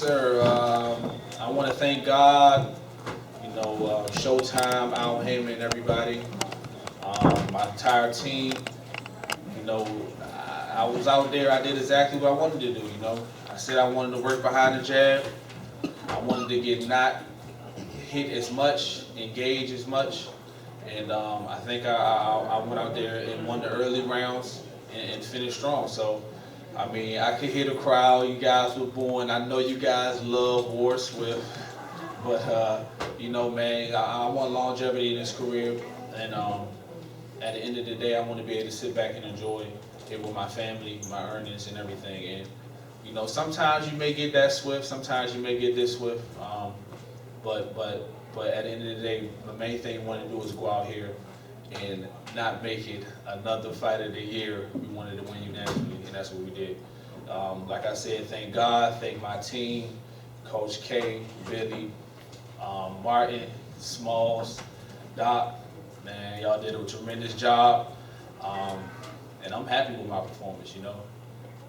sir. I want to thank God, Showtime, Al Heyman, and everybody, my entire team. You know, I was out there. I did exactly what I wanted to do. I said I wanted to work behind the jab. I wanted to get not hit as much, engage as much, and I think I went out there and won the early rounds and finished strong. So, I mean, I could hear the crowd. You guys were booing. I know you guys love War Swift, but man, I want longevity in this career, and at the end of the day, I want to be able to sit back and enjoy it with my family, my earnings, and everything. And sometimes you may get that swift, sometimes you may get this swift, but at the end of the day, the main thing we want to do is go out here and not make it another fight of the year. We wanted to win unanimously, and that's what we did. Like I said, thank God, thank my team, Coach K, Billy, Martin, Smalls, Doc. Man, y'all did a tremendous job, and I'm happy with my performance,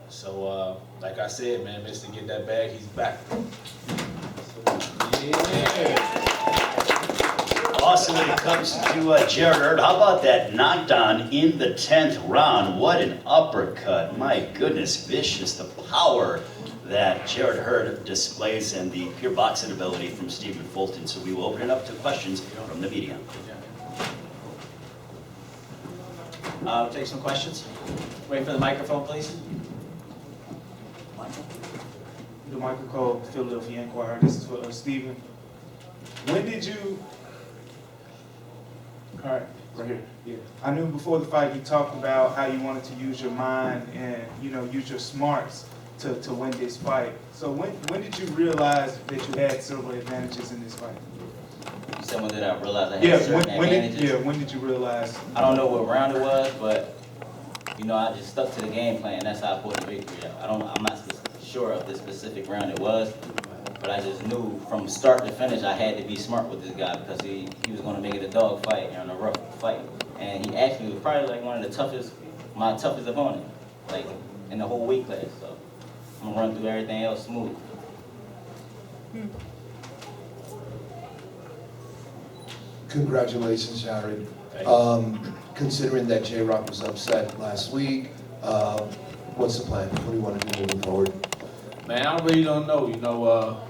So, like I said, man, Mr. Get That Bag, he's back. Yeah. Also, when it comes to Jarrett Hurd, how about that knockdown in the 10th round? What an uppercut. My goodness, vicious. The power that Jarrett Hurd displays and the pure boxing ability from Stephen Fulton. So we will open it up to questions from the media. Take some questions. Wait for the microphone, please. The Michael Cole, Philadelphia Inquirer. This is for Stephen. When did you? All right, right here. Yeah. I knew before the fight you talked about how you wanted to use your mind and use your smarts to win this fight. So when did you realize that you had several advantages in this fight? You said when did I realize I had certain advantages? When did you realize? I don't know what round it was, but I just stuck to the game plan. That's how I pulled the victory out. I'm not sure of the specific round it was, but I just knew from start to finish I had to be smart with this guy because he was going to make it a dog fight and a rough fight. And he actually was probably like one of my toughest opponent, like in the whole weight class. So I'm gonna run through everything else smooth. Congratulations, Jarrett. Considering that J-Rock was upset last week, what's the plan? What do you want to do moving forward? Man, I really don't know.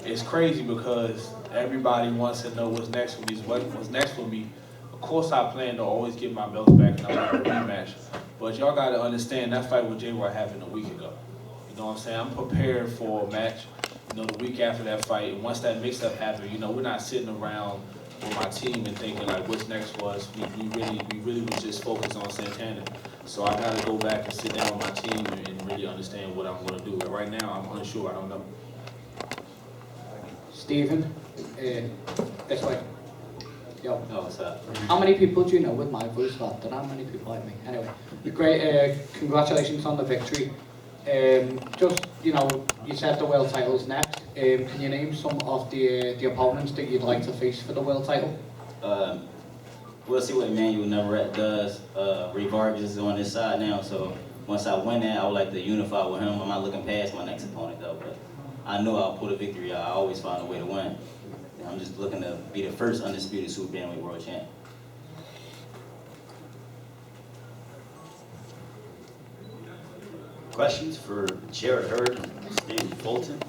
It's crazy because everybody wants to know what's next for me. What's next for me? Of course, I plan to always get my belts back and I want a rematch. But y'all got to understand that fight with J-Rock happened a week ago. You know what I'm saying? I'm prepared for a match. The week after that fight, and once that mix-up happened, we're not sitting around with my team and thinking like, what's next for us? We really was just focused on Santana. So I got to go back and sit down with my team and really understand what I'm going to do. But right now, I'm unsure. I don't know. Stephen, this way. Yo. Oh, what's up? How many people do you know with my voice? Well, there aren't many people like me. Anyway, great. Congratulations on the victory. You said the world title's next. Can you name some of the opponents that you'd like to face for the world title? We'll see what Emmanuel Navarrete does. Ray Vargas is on his side now, so once I win that, I would like to unify with him. I'm not looking past my next opponent though, but I know I'll pull the victory out. I always find a way to win. I'm just looking to be the first undisputed super bantamweight world champ. Questions for Jarrett Hurd and Stephen Fulton?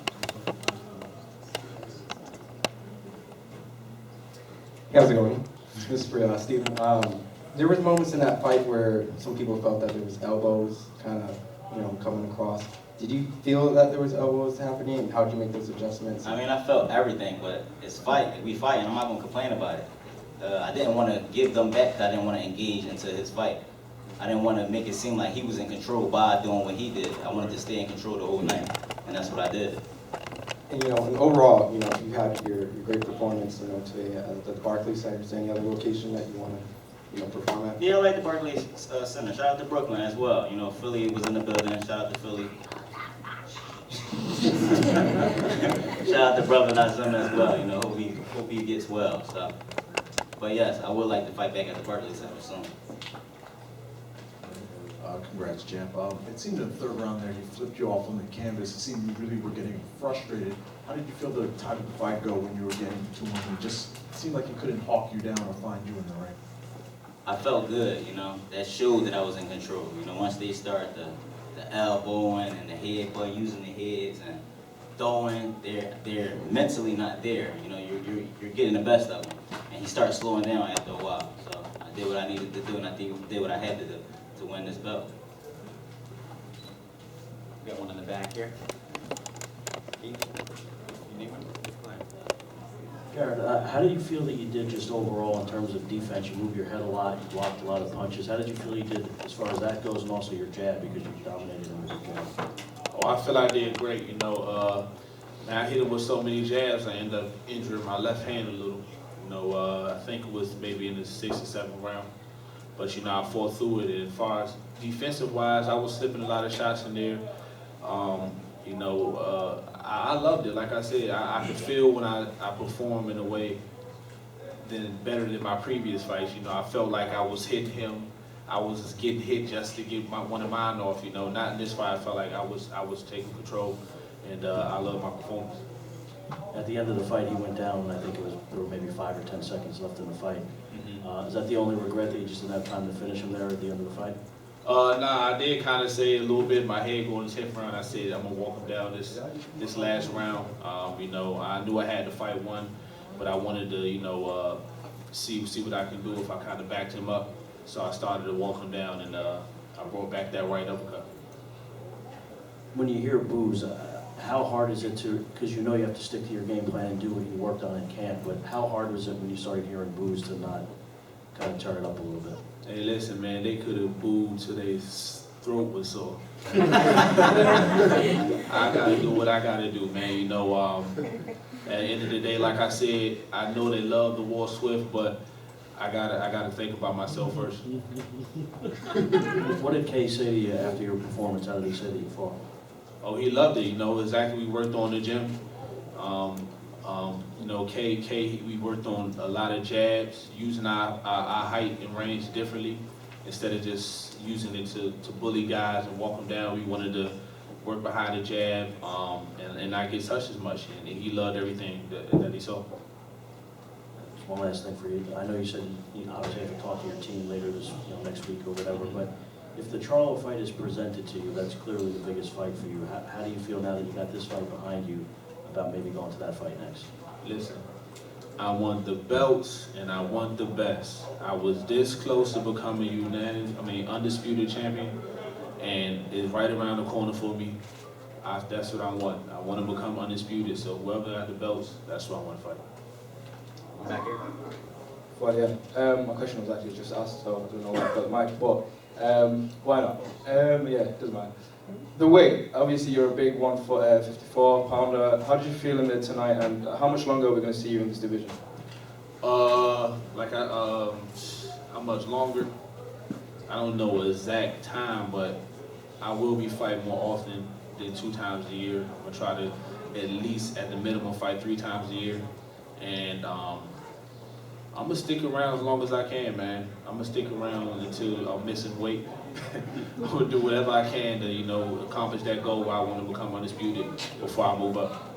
How's it going? This is for Stephen. There was moments in that fight where some people felt that there was elbows kind of, coming across. Did you feel that there was elbows happening, and how did you make those adjustments? I mean, I felt everything, but it's fight. We fighting. I'm not gonna complain about it. I didn't want to give them back because I didn't want to engage into his fight. I didn't want to make it seem like he was in control by doing what he did. I wanted to stay in control the whole night, and that's what I did. And and overall, you had your great performance, today at the Barclays Center. Is there any other location that you want to, perform at? Yeah, I like the Barclays Center. Shout out to Brooklyn as well. Philly was in the building. Shout out to Philly. Shout out to Brother Nazim as well. Hope he gets well. So, but yes, I would like to fight back at the Barclays Center soon. Congrats, champ. It seemed in the third round there, he flipped you off on the canvas. It seemed you really were getting frustrated. How did you feel the time of the fight go when you were getting to him? It just seemed like he couldn't hawk you down or find you in the ring. I felt good, you know. That showed that I was in control. You know, once they start the elbowing and the headbutt, using the heads and throwing, they're mentally not there. You know, you're getting the best of them. And he started slowing down after a while. So I did what I needed to do, and I did what I had to do to win this belt. Got one in the back here. Keith, you need one? Go ahead. Jarrett, how do you feel that you did just overall in terms of defense? You moved your head a lot, you blocked a lot of punches. How did you feel you did as far as that goes, and also your jab, because you dominated him with your jab? Oh, I feel I did great. You know, man, I hit him with so many jabs, I ended up injuring my left hand a little. You know, I think it was maybe in the 6th or 7th round. But, you know, I fought through it. And as far as defensive-wise, I was slipping a lot of shots in there. You know, I loved it. Like I said, I could feel when I perform in a way better than my previous fights. You know, I felt like I was hitting him. I was just getting hit just to get one of mine off. You know, not in this fight. I felt like I was taking control, and I love my performance. At the end of the fight, he went down, and I think there were maybe 5 or 10 seconds left in the fight. Is that the only regret, that you just didn't have time to finish him there at the end of the fight? Nah, I did kind of say a little bit in my head going to the 10th round. I said I'm gonna walk him down this last round. You know, I knew I had to fight one, but I wanted to, you know, see what I can do if I kind of backed him up. So I started to walk him down, and I brought back that right uppercut. When you hear boos, how hard is it to, because you know you have to stick to your game plan and do what you worked on in camp, but how hard was it when you started hearing boos to not kind of turn it up a little bit? Hey, listen, man, they could have booed till their throat was sore. I gotta do what I gotta do, man. You know, at the end of the day, like I said, I know they love the War Swift, but I gotta think about myself first. What did Kay say to you after your performance? How did he say that you fought? Oh, he loved it. You know, exactly. We worked on the gym. You know, Kay, we worked on a lot of jabs, using our height and range differently. Instead of just using it to bully guys and walk them down, we wanted to work behind the jab and not get touched as much. And he loved everything that he saw. Just one last thing for you. I know you said you obviously have to talk to your team later this, next week or whatever, but if the Charlo fight is presented to you, that's clearly the biggest fight for you. How do you feel now that you got this fight behind you about maybe going to that fight next? Listen, I want the belts and I want the best. I was this close to becoming undisputed champion, and it's right around the corner for me. That's what I want. I want to become undisputed. So whoever got the belts, that's what I want to fight. Back here. Well, yeah. My question was actually just asked, so I don't know why I've got the mic, but why not? Yeah, it doesn't matter. The weight, obviously you're a big 154 pounder. How did you feel in there tonight, and how much longer are we going to see you in this division? How much longer? I don't know exact time, but I will be fighting more often than 2 times a year. I'm gonna try to at least, at the minimum, fight 3 times a year, and I'm gonna stick around as long as I can, man. I'm gonna stick around until I'm missing weight. I'm gonna do whatever I can to, accomplish that goal where I want to become undisputed before I move up.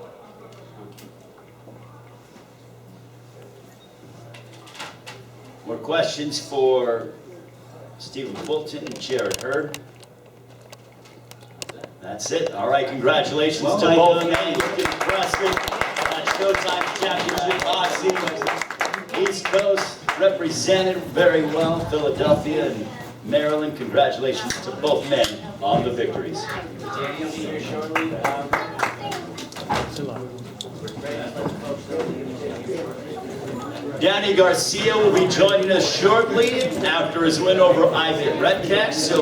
More questions for Stephen Fulton and Jarrett Hurd? That's it. All right, congratulations to both men. Looking impressive. Showtime Championship boxing. East Coast represented very well. Philadelphia and Maryland. Congratulations to both men on the victories. Danny will be here shortly. Danny Garcia will be joining us shortly after his win over Ivan Redkach. So